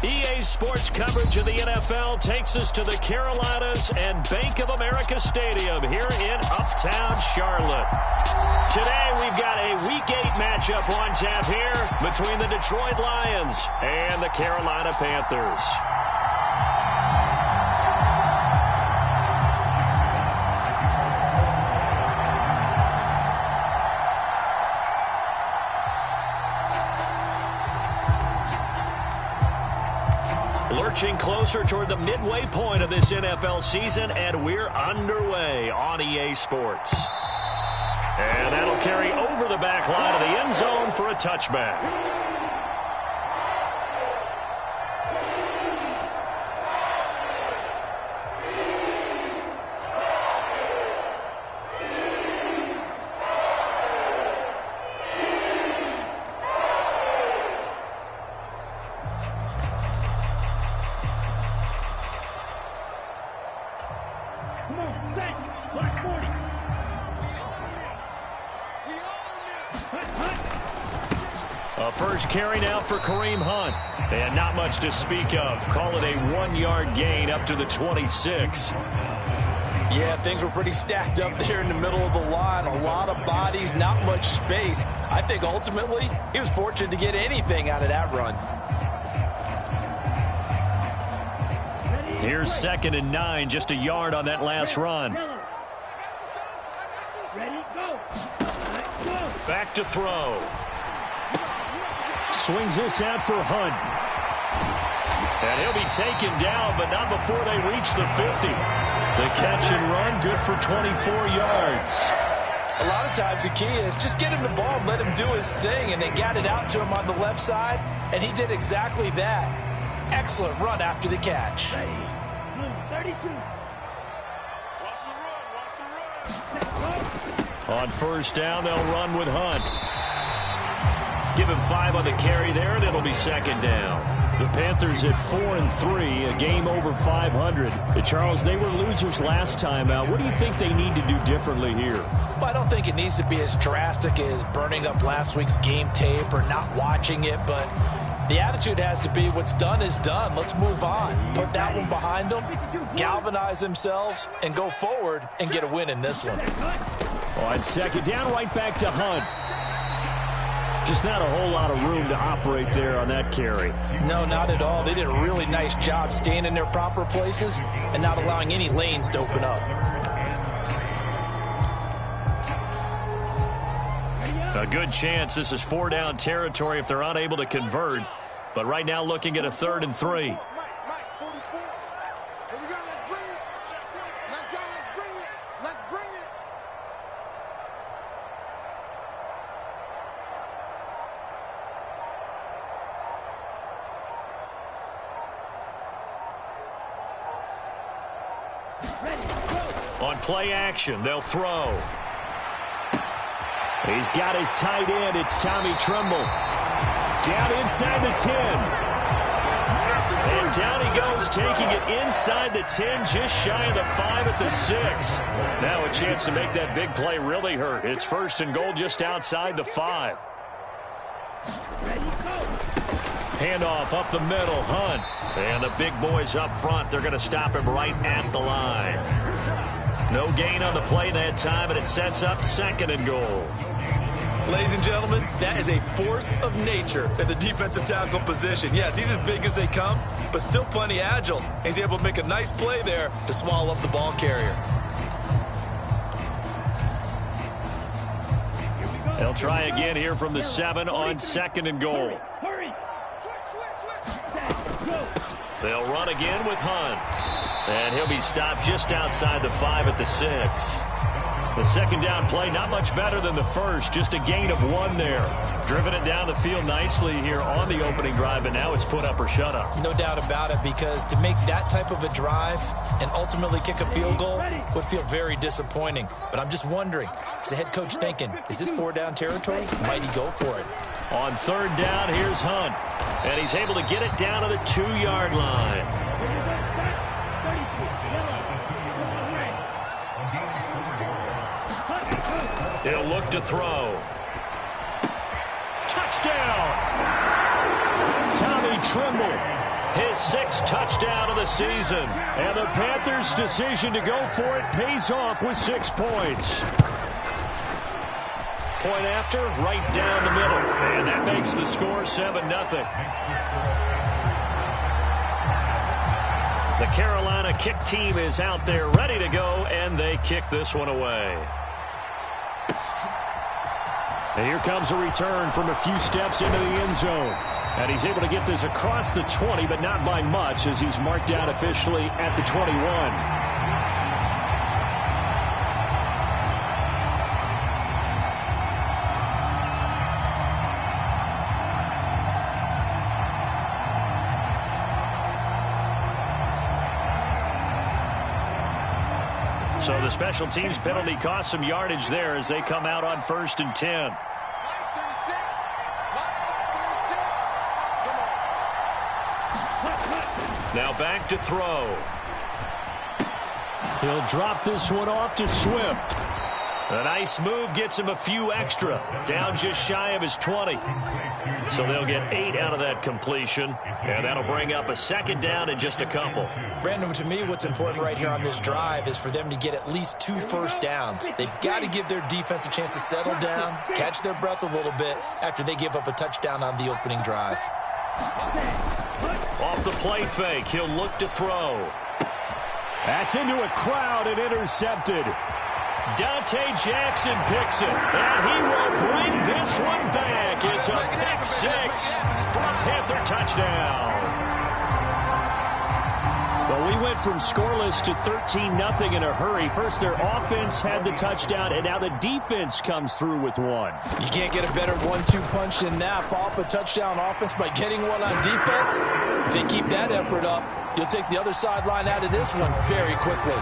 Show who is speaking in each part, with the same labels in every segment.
Speaker 1: EA Sports coverage of the NFL takes us to the Carolinas and Bank of America Stadium here in Uptown Charlotte. Today we've got a Week 8 matchup on tap here between the Detroit Lions and the Carolina Panthers. Lurching closer toward the midway point of this NFL season, and we're underway on EA Sports. And that'll carry over the back line of the end zone for a touchback. A first carry now for Kareem Hunt. And not much to speak of. Call it a 1-yard gain up to the 26.
Speaker 2: Yeah, things were pretty stacked up there in the middle of the line. A lot of bodies, not much space. I think ultimately he was fortunate to get anything out of that run.
Speaker 1: Here's 2nd and 9, just a yard on that last run. Back to throw. Swings this out for Hunt. And he'll be taken down, but not before they reach the 50. The catch and run, good for 24 yards.
Speaker 2: A lot of times the key is just get him the ball and let him do his thing, and they got it out to him on the left side, and he did exactly that. Excellent run after the catch.
Speaker 3: 32.
Speaker 1: On first down, they'll run with Hunt. Give him 5 on the carry there, and it'll be 2nd down. The Panthers at 4-3, a game over 500. Charles, they were losers last time out. What do you think they need to do differently here?
Speaker 2: Well, I don't think it needs to be as drastic as burning up last week's game tape or not watching it, but the attitude has to be what's done is done. Let's move on. Put that one behind them, galvanize themselves, and go forward and get a win in this one.
Speaker 1: On 2nd down, right back to Hunt. Just not a whole lot of room to operate there on that carry.
Speaker 2: No, not at all. They did a really nice job staying in their proper places and not allowing any lanes to open up.
Speaker 1: A good chance this is 4-down territory if they're unable to convert. But right now looking at a 3rd and 3. On play action, they'll throw. He's got his tight end. It's Tommy Tremble. Down inside the 10. And down he goes, taking it inside the 10, just shy of the 5 at the 6. Now a chance to make that big play really hurt. It's 1st and goal just outside the 5. Handoff up the middle, Hunt. And the big boys up front, they're going to stop him right at the line. No gain on the play that time, and it sets up 2nd and goal.
Speaker 2: Ladies and gentlemen, that is a force of nature at the defensive tackle position. Yes, he's as big as they come, but still plenty agile. He's able to make a nice play there to swallow up the ball carrier.
Speaker 1: They'll try again here from the 7 on 2nd and goal. They'll run again with Hunt. And he'll be stopped just outside the 5 at the 6. The 2nd down play, not much better than the first. Just a gain of 1 there. Driven it down the field nicely here on the opening drive, and now it's put up or shut up.
Speaker 2: No doubt about it, because to make that type of a drive and ultimately kick a field goal would feel very disappointing. But I'm just wondering, is the head coach thinking, is this 4-down territory? Might he go for it?
Speaker 1: On 3rd down, here's Hunt. And he's able to get it down to the 2-yard line. He'll look to throw. Touchdown! Tommy Tremble. His 6th touchdown of the season. And the Panthers' decision to go for it pays off with 6 points. Point after, right down the middle. And that makes the score 7-0. The Carolina kick team is out there ready to go, and they kick this one away. And here comes a return from a few steps into the end zone. And he's able to get this across the 20, but not by much, as he's marked down officially at the 21. So the special teams penalty cost some yardage there as they come out on 1st and 10. Now back to throw. He'll drop this one off to Swift. A nice move gets him a few extra. Down just shy of his 20. So they'll get 8 out of that completion. And that'll bring up a 2nd down in just a couple.
Speaker 2: Brandon, to me, what's important right here on this drive is for them to get at least 2 first downs. They've got to give their defense a chance to settle down, catch their breath a little bit after they give up a touchdown on the opening drive.
Speaker 1: Off the play fake, he'll look to throw. That's into a crowd and intercepted. Dante Jackson picks it, and he will bring this one back. It's a pick 6 for a Panther touchdown. Well, we went from scoreless to 13-0 in a hurry. First, their offense had the touchdown, and now the defense comes through with one.
Speaker 2: You can't get a better 1-2 punch than that. Follow up a touchdown offense by getting one on defense. If they keep that effort up, you'll take the other sideline out of this one very quickly.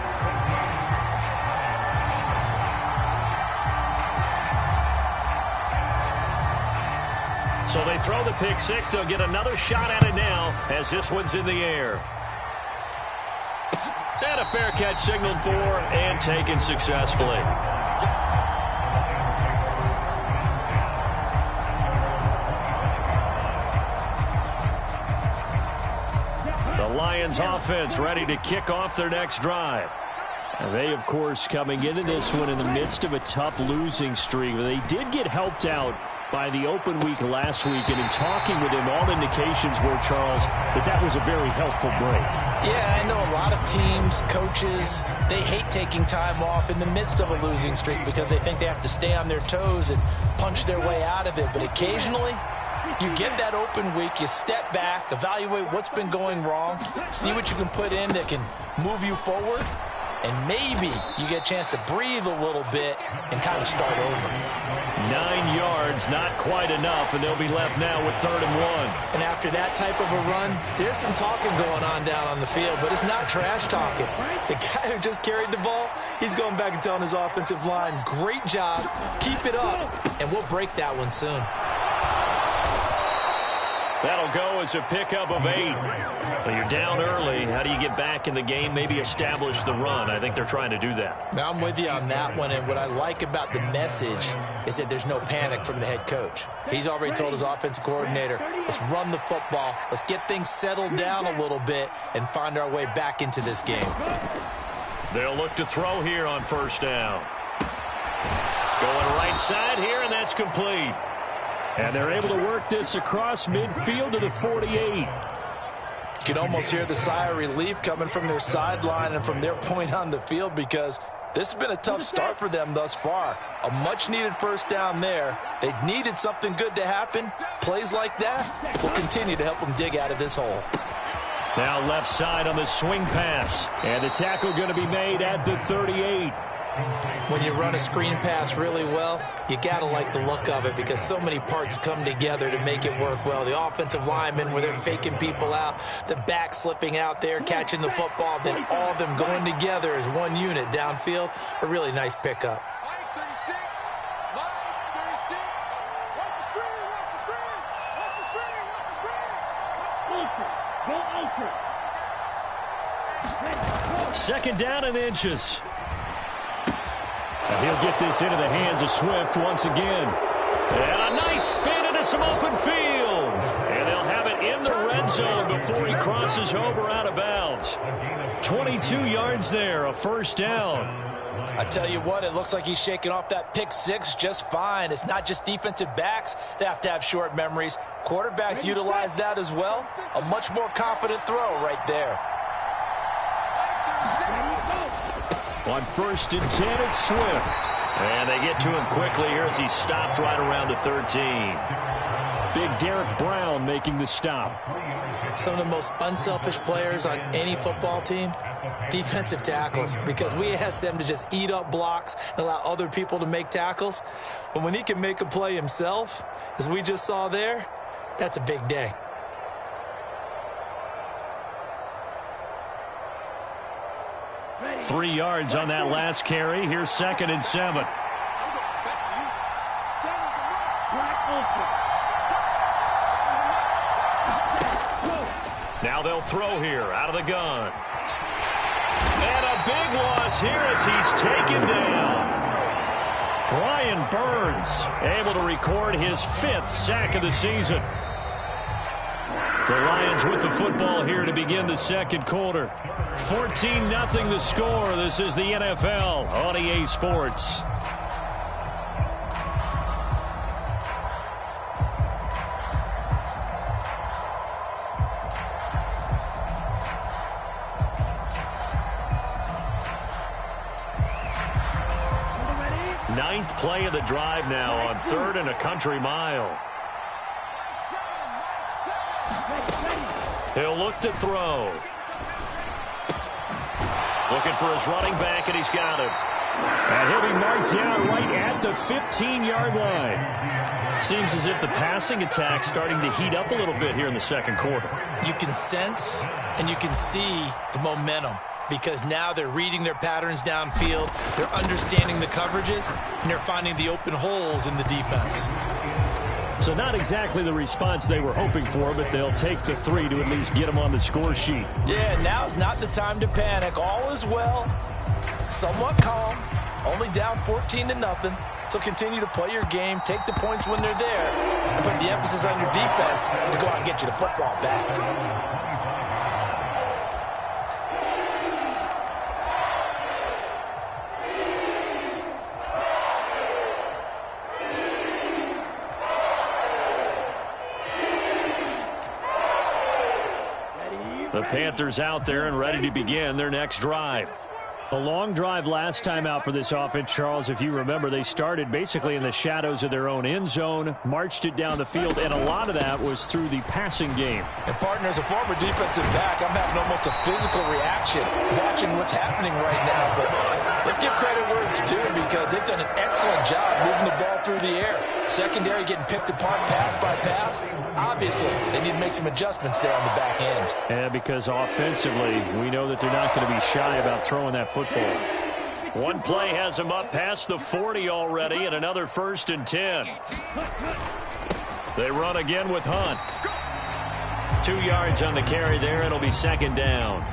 Speaker 1: So they throw the pick 6. They'll get another shot at it now as this one's in the air. And a fair catch signaled for and taken successfully. The Lions offense ready to kick off their next drive. And they, of course, coming into this one in the midst of a tough losing streak. They did get helped out by the open week last week, and in talking with him, all indications were, Charles, that was a very helpful break.
Speaker 2: Yeah, I know a lot of teams, coaches, they hate taking time off in the midst of a losing streak because they think they have to stay on their toes and punch their way out of it. But occasionally, you get that open week, you step back, evaluate what's been going wrong, see what you can put in that can move you forward, and maybe you get a chance to breathe a little bit and kind of start over.
Speaker 1: 9 yards, not quite enough, and they'll be left now with 3rd and 1.
Speaker 2: And after that type of a run, there's some talking going on down on the field, but it's not trash talking. The guy who just carried the ball, he's going back and telling his offensive line, great job, keep it up, and we'll break that one soon.
Speaker 1: That'll go as a pickup of 8. Well, you're down early. How do you get back in the game, maybe establish the run? I think they're trying to do that.
Speaker 2: Now, I'm with you on that one, and what I like about the message is that there's no panic from the head coach. He's already told his offensive coordinator, let's run the football, let's get things settled down a little bit and find our way back into this game.
Speaker 1: They'll look to throw here on 1st down. Going right side here, and that's complete. And they're able to work this across midfield to the 48.
Speaker 2: You can almost hear the sigh of relief coming from their sideline and from their point on the field because this has been a tough start for them thus far. A much-needed 1st down there. They needed something good to happen. Plays like that will continue to help them dig out of this hole.
Speaker 1: Now left side on the swing pass. And the tackle going to be made at the 38.
Speaker 2: When you run a screen pass really well, you got to like the look of it because so many parts come together to make it work well. The offensive linemen where they're faking people out, the back slipping out there, catching the football, then all of them going together as one unit downfield. A really nice pickup.
Speaker 1: Second down and inches. And he'll get this into the hands of Swift once again. And a nice spin into some open field. And they'll have it in the red zone before he crosses over out of bounds. 22 yards there, a first down.
Speaker 2: I tell you what, it looks like he's shaking off that pick six just fine. It's not just defensive backs that have to have short memories. Quarterbacks utilize that as well. A much more confident throw right there.
Speaker 1: On 1st and 10, it's Swift. And they get to him quickly here as he stopped right around the 13. Big Derek Brown making the stop.
Speaker 2: Some of the most unselfish players on any football team, defensive tackles, because we ask them to just eat up blocks and allow other people to make tackles. But when he can make a play himself, as we just saw there, that's a big day.
Speaker 3: Ready.
Speaker 1: 3 yards on that last carry. Here's 2nd and 7.
Speaker 3: Black open.
Speaker 1: Now they'll throw here out of the gun. And a big loss here as he's taken down. Brian Burns able to record his 5th sack of the season. The Lions with the football here to begin the second quarter. 14-0 the score. This is the NFL on EA Sports. Ninth play of the drive now on 3rd and a country mile. He'll look to throw. Looking for his running back, and he's got him. And he'll be marked down right at the 15-yard line. Seems as if the passing attack's starting to heat up a little bit here in the second quarter.
Speaker 2: You can sense and you can see the momentum, because now they're reading their patterns downfield, they're understanding the coverages, and they're finding the open holes in the defense.
Speaker 1: So not exactly the response they were hoping for, but they'll take the 3 to at least get them on the score sheet.
Speaker 2: Yeah, now's not the time to panic. All is well, somewhat calm, only down 14-0. So continue to play your game, take the points when they're there, and put the emphasis on your defense to go out and get you the football back.
Speaker 1: The Panthers out there and ready to begin their next drive. A long drive last time out for this offense, Charles. If you remember, they started basically in the shadows of their own end zone, marched it down the field, and a lot of that was through the passing game.
Speaker 2: And, partner, as a former defensive back, I'm having almost a physical reaction watching what's happening right now. But let's give credit where it's due, because they've done an excellent job moving the ball through the air. Secondary getting picked apart pass by pass. Obviously, they need to make some adjustments there on the back end.
Speaker 1: Yeah, because offensively, we know that they're not going to be shy about throwing that football. One play has them up past the 40 already, and another 1st and 10. They run again with Hunt. 2 yards on the carry there. It'll be 2nd down.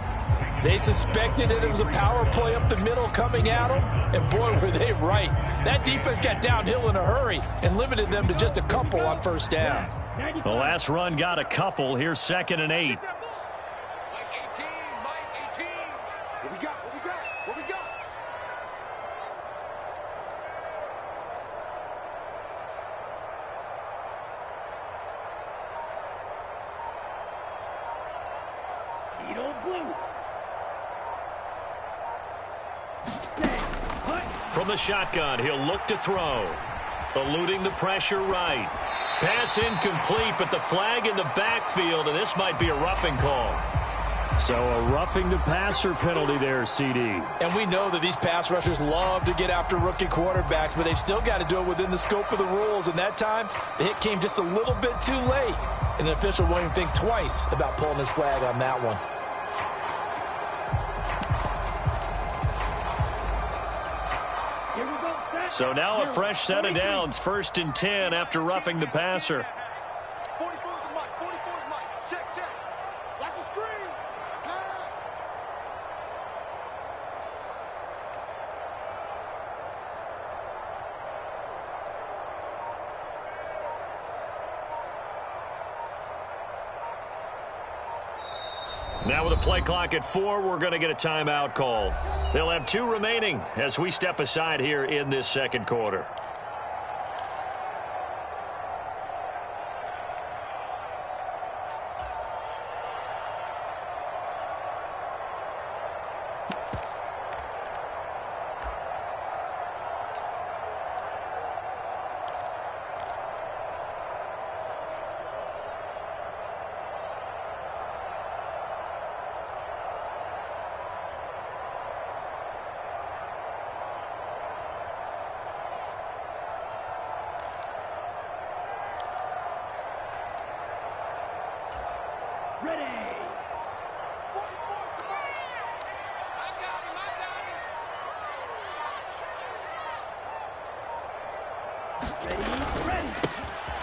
Speaker 2: They suspected it was a power play up the middle coming at them, and boy, were they right. That defense got downhill in a hurry and limited them to just a couple on 1st down.
Speaker 1: The last run got a couple. Here's 2nd and 8.
Speaker 4: Mike 18, Mike 18. What we got? What we got? What we got?
Speaker 3: Beetle blue.
Speaker 1: From the shotgun, he'll look to throw. Eluding the pressure right. Pass incomplete, but the flag in the backfield, and this might be a roughing call. So a roughing the passer penalty there, CD.
Speaker 2: And we know that these pass rushers love to get after rookie quarterbacks, but they've still got to do it within the scope of the rules. And that time, the hit came just a little bit too late. And the official won't even think twice about pulling his flag on that one.
Speaker 1: So now a fresh set of downs, 1st and 10 after roughing the passer.
Speaker 4: 44 is the mic. 44 is the mic. Check, check. Watch the screen. Pass.
Speaker 1: Now with a play clock at 4, we're going to get a timeout call. They'll have 2 remaining as we step aside here in this second quarter.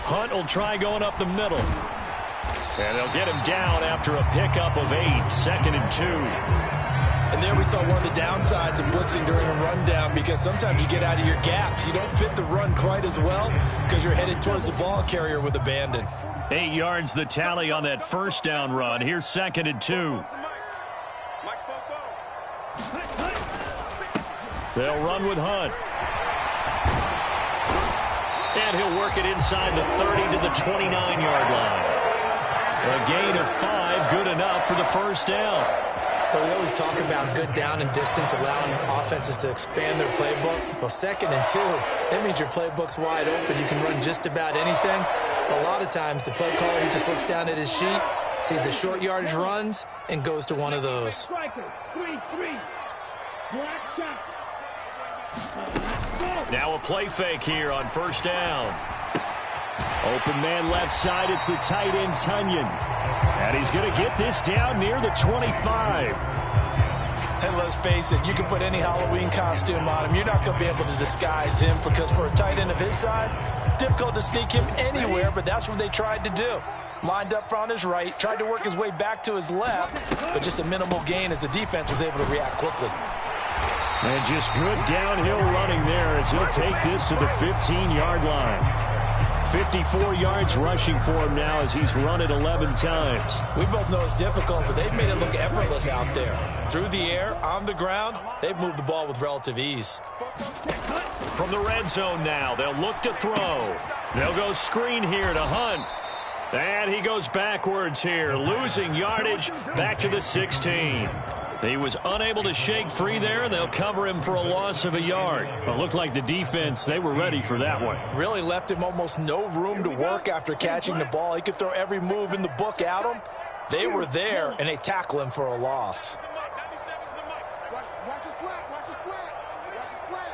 Speaker 1: Hunt will try going up the middle. And they'll get him down after a pickup of 8, 2nd and 2.
Speaker 2: And there we saw one of the downsides of blitzing during a rundown, because sometimes you get out of your gaps. You don't fit the run quite as well because you're headed towards the ball carrier with abandon.
Speaker 1: 8 yards the tally on that first down run. Here's 2nd and 2. They'll run with Hunt. And he'll work it inside the 30 to the 29-yard line. A gain of 5, good enough for the first down.
Speaker 2: But we always talk about good down and distance, allowing offenses to expand their playbook. Well, 2nd and 2, that means your playbook's wide open. You can run just about anything. A lot of times, the play caller, he just looks down at his sheet, sees the short yardage runs, and goes to one of those.
Speaker 3: Striker, 3-3. Black shot.
Speaker 1: Now a play fake here on first down. Open man left side. It's the tight end, Tunyon. And he's going to get this down near the 25.
Speaker 2: And let's face it, you can put any Halloween costume on him. You're not going to be able to disguise him, because for a tight end of his size, difficult to sneak him anywhere, but that's what they tried to do. Lined up on his right, tried to work his way back to his left, but just a minimal gain as the defense was able to react quickly.
Speaker 1: And just good downhill running there as he'll take this to the 15-yard line. 54 yards rushing for him now as he's run it 11 times.
Speaker 2: We both know it's difficult, but they've made it look effortless out there. Through the air, on the ground, they've moved the ball with relative ease.
Speaker 1: From the red zone now, they'll look to throw. They'll go screen here to Hunt. And he goes backwards here, losing yardage back to the 16. He was unable to shake free there, and they'll cover him for a loss of a yard. Well, it looked like the defense, they were ready for that one.
Speaker 2: Really left him almost no room to work after catching the ball. He could throw every move in the book at him. They were there, and they tackle him for a loss.
Speaker 4: Watch your slant. Watch your slant. Watch your slant.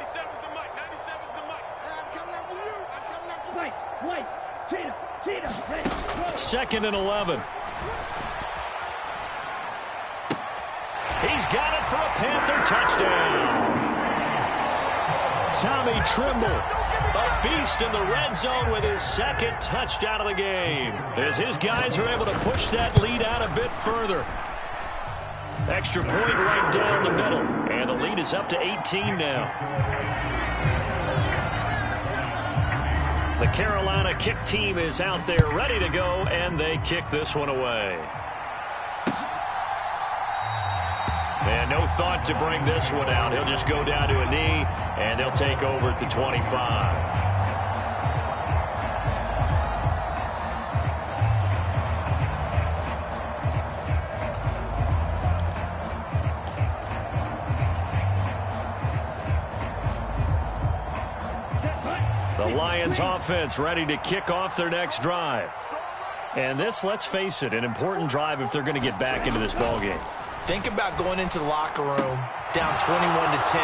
Speaker 4: 97's the mic. 97's the mic. Hey, I'm coming after you. I'm coming after you.
Speaker 3: White. Cheetah. Ready. Go.
Speaker 1: 2nd and 11. He's got it for a Panther touchdown. Tommy Trimble, a beast in the red zone with his 2nd touchdown of the game, as his guys are able to push that lead out a bit further. Extra point right down the middle, and the lead is up to 18 now. The Carolina kick team is out there ready to go, and they kick this one away. And no thought to bring this one out. He'll just go down to a knee, and they'll take over at the 25. The Lions offense ready to kick off their next drive. And this, let's face it, an important drive if they're going to get back into this ballgame.
Speaker 2: Think about going into the locker room down 21-10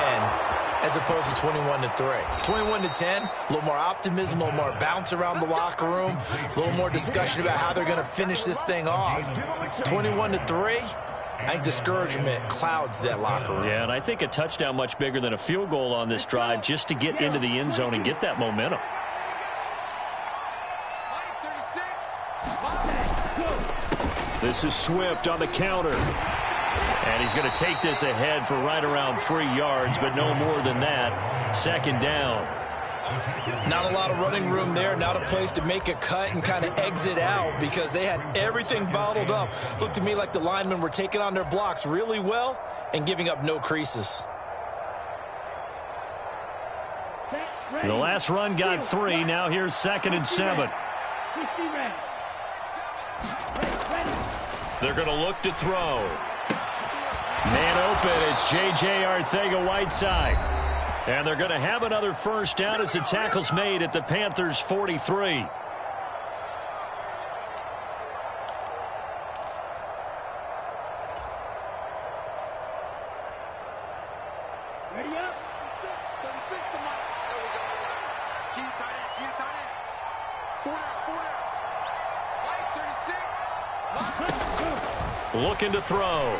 Speaker 2: as opposed to 21-3. 21-10, a little more optimism, a little more bounce around the locker room, a little more discussion about how they're going to finish this thing off. 21-3, I think discouragement clouds that locker room.
Speaker 1: Yeah, and I think a touchdown much bigger than a field goal on this drive just to get into the end zone and get that momentum. This is Swift on the counter. And he's going to take this ahead for right around 3 yards, but no more than that. 2nd down.
Speaker 2: Not a lot of running room there, not a place to make a cut and kind of exit out because they had everything bottled up. Looked to me like the linemen were taking on their blocks really well and giving up no creases.
Speaker 1: The last run got 3. Now here's 2nd and 7. They're going to look to throw. Man open. It's J.J. Arcega-Whiteside. And they're going to have another first down as the tackle's made at the Panthers' 43.
Speaker 3: Ready up.
Speaker 4: 36 to Mike. There we go. Keep it tight end. Keep it tight end. 4 down. Mike, 36.
Speaker 1: Looking to throw.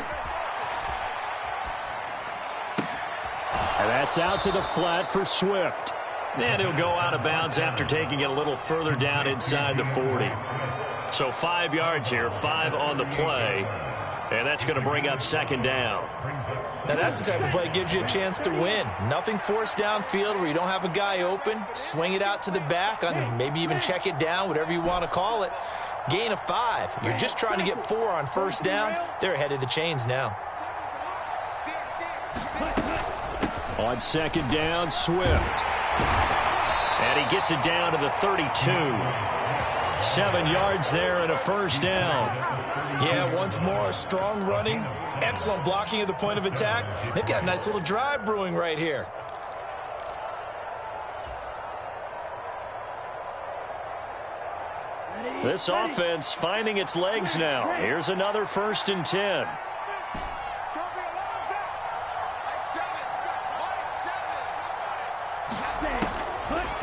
Speaker 1: And that's out to the flat for Swift. And he'll go out of bounds after taking it a little further down inside the 40. So 5 yards here, 5 on the play. And that's going to bring up 2nd down.
Speaker 2: Now that's the type of play that gives you a chance to win. Nothing forced downfield where you don't have a guy open. Swing it out to the back, on maybe even check it down, whatever you want to call it. Gain of 5. You're just trying to get 4 on first down. They're ahead of the chains now.
Speaker 1: On 2nd down, Swift. And he gets it down to the 32. 7 yards there and a first down.
Speaker 2: Yeah, once more, strong running, excellent blocking at the point of attack. They've got a nice little drive brewing right here.
Speaker 1: This offense finding its legs now. Here's another 1st and 10.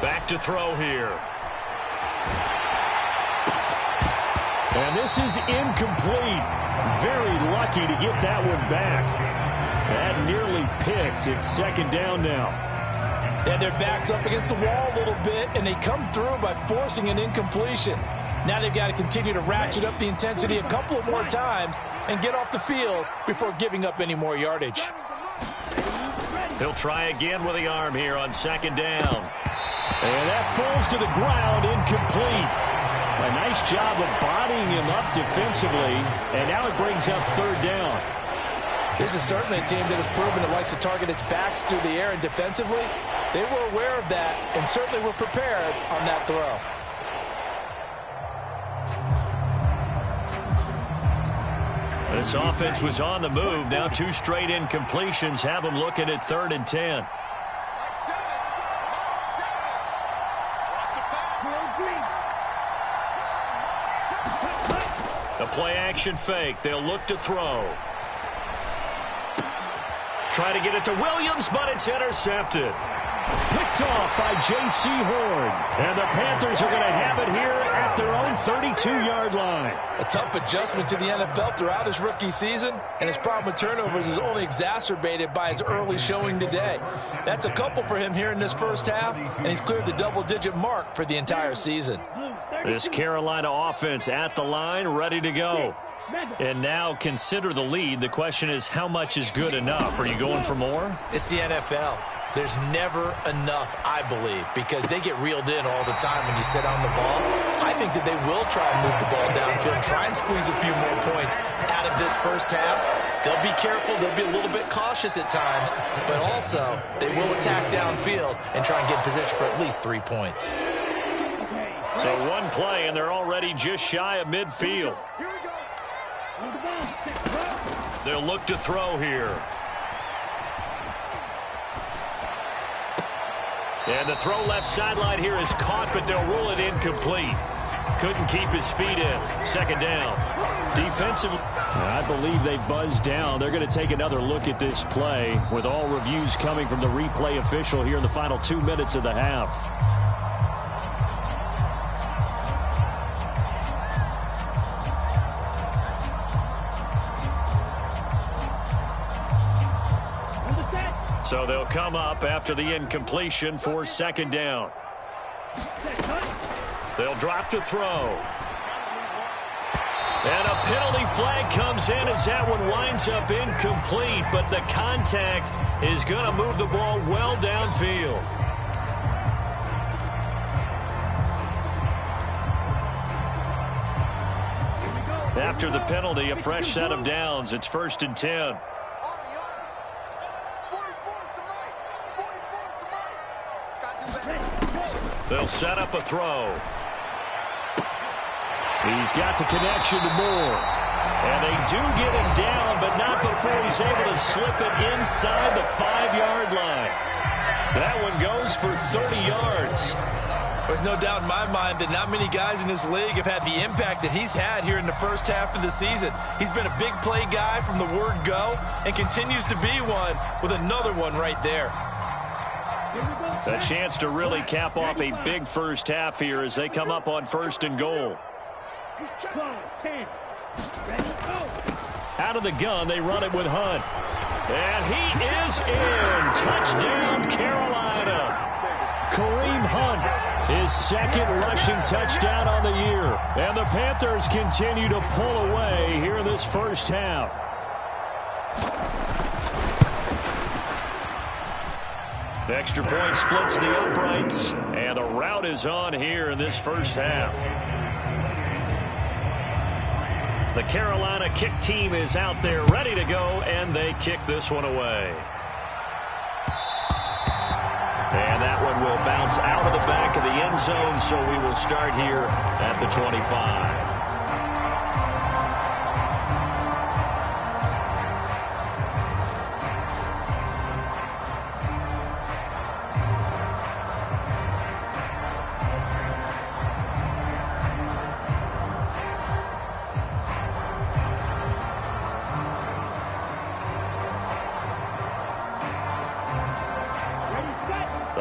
Speaker 1: Back to throw here. And this is incomplete. Very lucky to get that one back. That nearly picked. It's 2nd down now.
Speaker 2: And their back's up against the wall a little bit, and they come through by forcing an incompletion. Now they've got to continue to ratchet up the intensity a couple of more times and get off the field before giving up any more yardage.
Speaker 1: He'll try again with the arm here on 2nd down. And that falls to the ground, incomplete. A nice job of bodying him up defensively, and now it brings up 3rd down.
Speaker 2: This is certainly a team that has proven it likes to target its backs through the air, and defensively, they were aware of that and certainly were prepared on that throw.
Speaker 1: This offense was on the move. Now 2 straight incompletions have them looking at 3rd and 10. The play-action fake. They'll look to throw. Try to get it to Williams, but it's intercepted. Picked off by J.C. Horn. And the Panthers are going to have it here at their own 32-yard line.
Speaker 2: A tough adjustment to the NFL throughout his rookie season, and his problem with turnovers is only exacerbated by his early showing today. That's a couple for him here in this first half, and he's cleared the double-digit mark for the entire season.
Speaker 1: This Carolina offense at the line, ready to go. And now consider the lead. The question is, how much is good enough? Are you going for more?
Speaker 2: It's the NFL. There's never enough, I believe, because they get reeled in all the time when you sit on the ball. I think that they will try and move the ball downfield, try and squeeze a few more points out of this first half. They'll be careful. They'll be a little bit cautious at times, but also they will attack downfield and try and get in position for at least 3 points.
Speaker 1: So 1 play, and they're already just shy of midfield. They'll look to throw here. And the throw left sideline here is caught, but they'll rule it incomplete. Couldn't keep his feet in. 2nd down. Defensive, I believe they buzzed down. They're going to take another look at this play with all reviews coming from the replay official here in the final 2 minutes of the half. So they'll come up after the incompletion for 2nd down. They'll drop to throw. And a penalty flag comes in as that one winds up incomplete, but the contact is going to move the ball well downfield. After the penalty, a fresh set of downs. It's 1st and 10. They'll set up a throw. He's got the connection to Moore. And they do get him down, but not before he's able to slip it inside the 5-yard line. That one goes for 30 yards.
Speaker 2: There's no doubt in my mind that not many guys in this league have had the impact that he's had here in the first half of the season. He's been a big play guy from the word go and continues to be one with another one right there.
Speaker 1: A chance to really cap off a big first half here as they come up on 1st and goal. Out of the gun, they run it with Hunt. And he is in. Touchdown, Carolina. Kareem Hunt, his 2nd rushing touchdown on the year. And the Panthers continue to pull away here in this first half. The extra point splits the uprights, and a rout is on here in this first half. The Carolina kick team is out there ready to go, and they kick this one away. And that one will bounce out of the back of the end zone, so we will start here at the 25.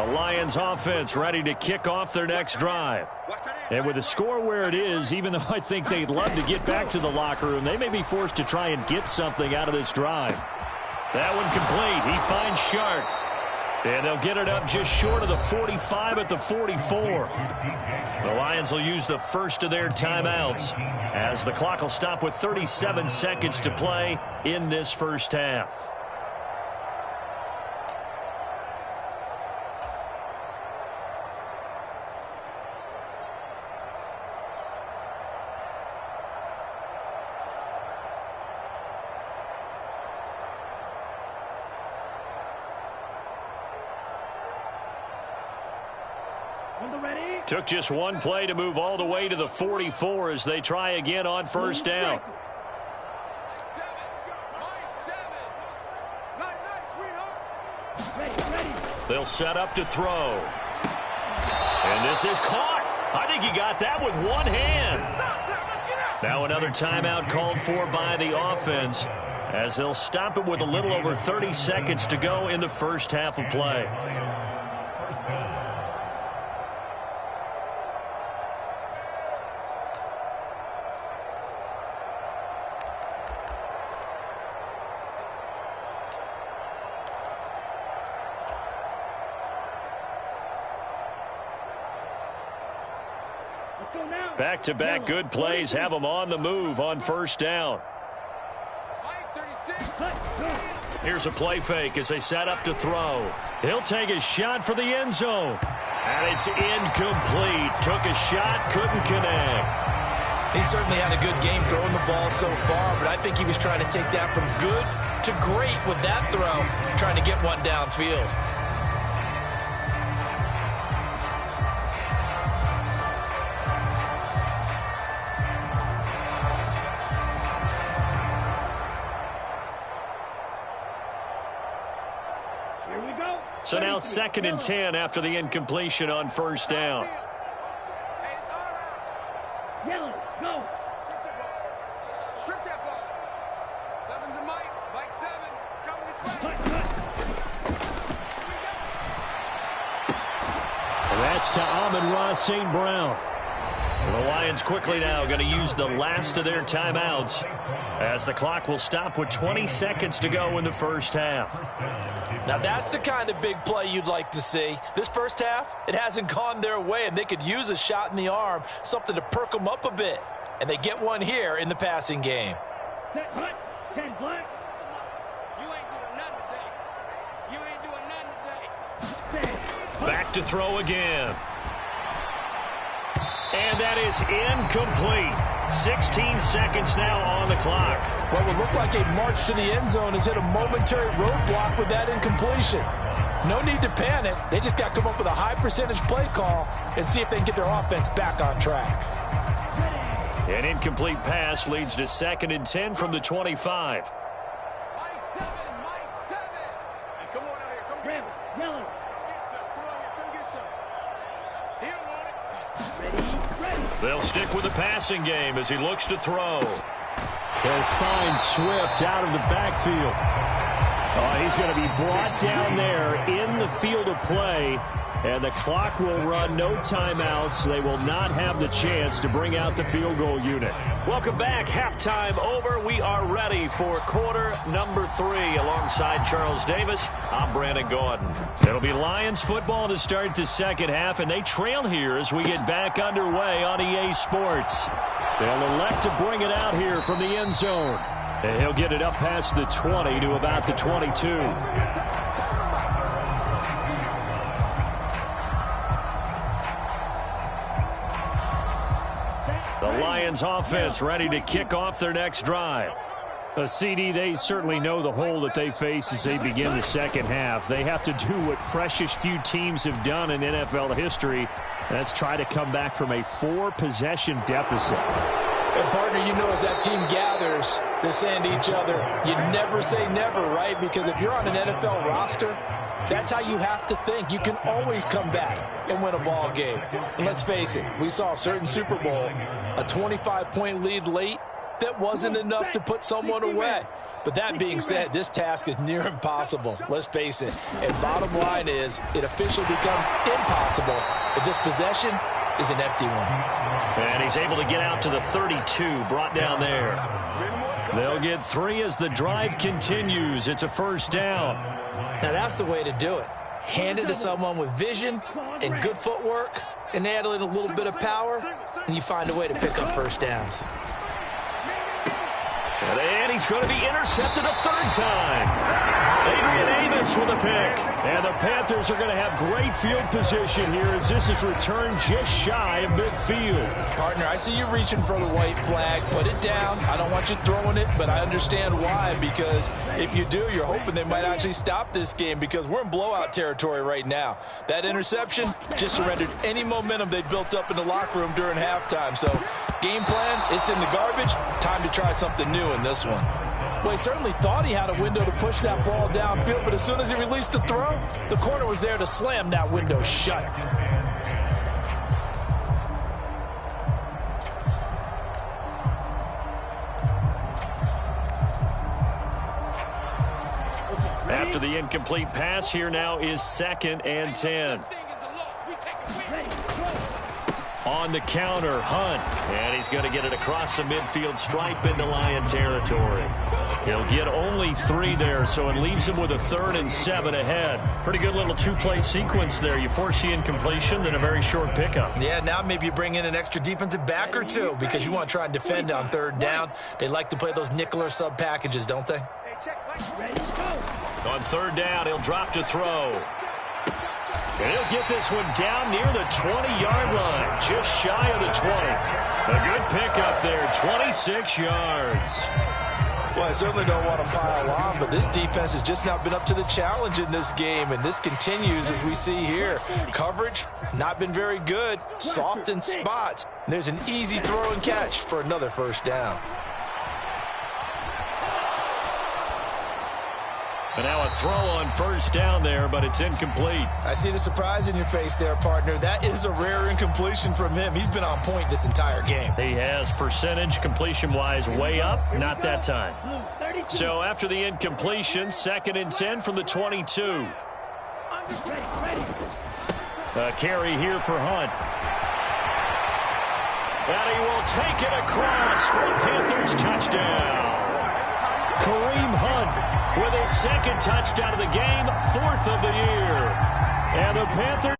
Speaker 1: Lions offense ready to kick off their next drive. And with the score where it is, even though I think they'd love to get back to the locker room, they may be forced to try and get something out of this drive. That one complete. He finds Shark. And they'll get it up just short of the 45 at the 44. The Lions will use the first of their timeouts as the clock will stop with 37 seconds to play in this first half. Took just one play to move all the way to the 44 as they try again on 1st down. They'll set up to throw. And this is caught. I think he got that with one hand. Now another timeout called for by the offense as they'll stop it with a little over 30 seconds to go in the first half of play. Back-to-back good plays have them on the move on 1st down. Here's a play fake as they set up to throw. He'll take a shot for the end zone. And it's incomplete. Took a shot, couldn't connect.
Speaker 2: He certainly had a good game throwing the ball so far, but I think he was trying to take that from good to great with that throw, trying to get one downfield.
Speaker 1: So now 2nd and 10 after the incompletion on 1st down.
Speaker 3: Yellow, go.
Speaker 4: Strip that ball. 7's a Mike 7. It's coming this way.
Speaker 1: That's to Amon-Ra St. Brown. The Lions quickly now going to use the last of their timeouts as the clock will stop with 20 seconds to go in the first half.
Speaker 2: Now that's the kind of big play you'd like to see. This first half, it hasn't gone their way, and they could use a shot in the arm, something to perk them up a bit. And they get one here in the passing game.
Speaker 3: Set, hut, 10 black.
Speaker 4: You ain't doing nothing today. You ain't doing nothing today.
Speaker 1: Back to throw again. And that is incomplete. 16 seconds now on the clock.
Speaker 2: What would look like a march to the end zone has hit a momentary roadblock with that incompletion. No need to panic. They just got to come up with a high percentage play call and see if they can get their offense back on track.
Speaker 1: An incomplete pass leads to 2nd and 10 from the 25.
Speaker 4: Mike 7. Hey, come on out here. Come
Speaker 3: Red, yellow.
Speaker 4: get some. Come on here. Come get some. He don't want it.
Speaker 3: Ready.
Speaker 1: They'll stick with the passing game as he looks to throw. He'll find Swift out of the backfield. Oh, he's going to be brought down there in the field of play, and the clock will run, no timeouts. They will not have the chance to bring out the field goal unit. Welcome back. Halftime over. We are ready for quarter number 3. Alongside Charles Davis, I'm Brandon Gordon. It'll be Lions football to start the second half, and they trail here as we get back underway on EA Sports. They'll elect to bring it out here from the end zone. And he'll get it up past the 20 to about the 22. The Lions offense ready to kick off their next drive. CD, they certainly know the hole that they face as they begin the second half. They have to do what precious few teams have done in NFL history. That's try to come back from a 4-possession deficit.
Speaker 2: And partner, you know, as that team gathers, they're saying to each other, you never say never, right? Because if you're on an NFL roster, that's how you have to think. You can always come back and win a ball game. And let's face it, we saw a certain Super Bowl, a 25-point lead late, that wasn't enough to put someone away. But that being said, this task is near impossible. Let's face it. And bottom line is, it officially becomes impossible if this possession is an empty one.
Speaker 1: And he's able to get out to the 32, brought down there. They'll get 3 as the drive continues. It's a first down.
Speaker 2: Now that's the way to do it. Hand it to someone with vision and good footwork, and add in a little bit of power, and you find a way to pick up first downs.
Speaker 1: And he's going to be intercepted a 3rd time. Adrian Amos with a pick. And the Panthers are going to have great field position here as this is returned just shy of midfield.
Speaker 2: Partner, I see you reaching for the white flag. Put it down. I don't want you throwing it, but I understand why. Because if you do, you're hoping they might actually stop this game because we're in blowout territory right now. That interception just surrendered any momentum they built up in the locker room during halftime. So game plan, it's in the garbage. Time to try something new in this one. Well, he certainly thought he had a window to push that ball downfield, but as soon as he released the throw, the corner was there to slam that window shut.
Speaker 1: After the incomplete pass, here now is 2nd and 10. On the counter, Hunt. And he's going to get it across the midfield stripe into Lion territory. He'll get only 3 there, so it leaves him with a 3rd and 7 ahead. Pretty good little 2-play sequence there. You force the incompletion, then a very short pickup.
Speaker 2: Yeah, now maybe you bring in an extra defensive back or 2 because you want to try and defend on 3rd down. They like to play those nickel or sub packages, don't they?
Speaker 1: On 3rd down, he'll drop to throw. And he'll get this one down near the 20-yard line, just shy of the 20. A good pickup there, 26 yards.
Speaker 2: Well, I certainly don't want to pile on, but this defense has just not been up to the challenge in this game, and this continues as we see here. Coverage, not been very good, soft in spots. There's an easy throw and catch for another first down.
Speaker 1: And now a throw on 1st down there, but it's incomplete.
Speaker 2: I see the surprise in your face there, partner. That is a rare incompletion from him. He's been on point this entire game.
Speaker 1: He has percentage completion-wise way up, not that time. So after the incompletion, 2nd and 10 from the 22. A carry here for Hunt. And he will take it across for a Panthers touchdown. Kareem Hunt with his 2nd touchdown of the game, 4th of the year. And the Panthers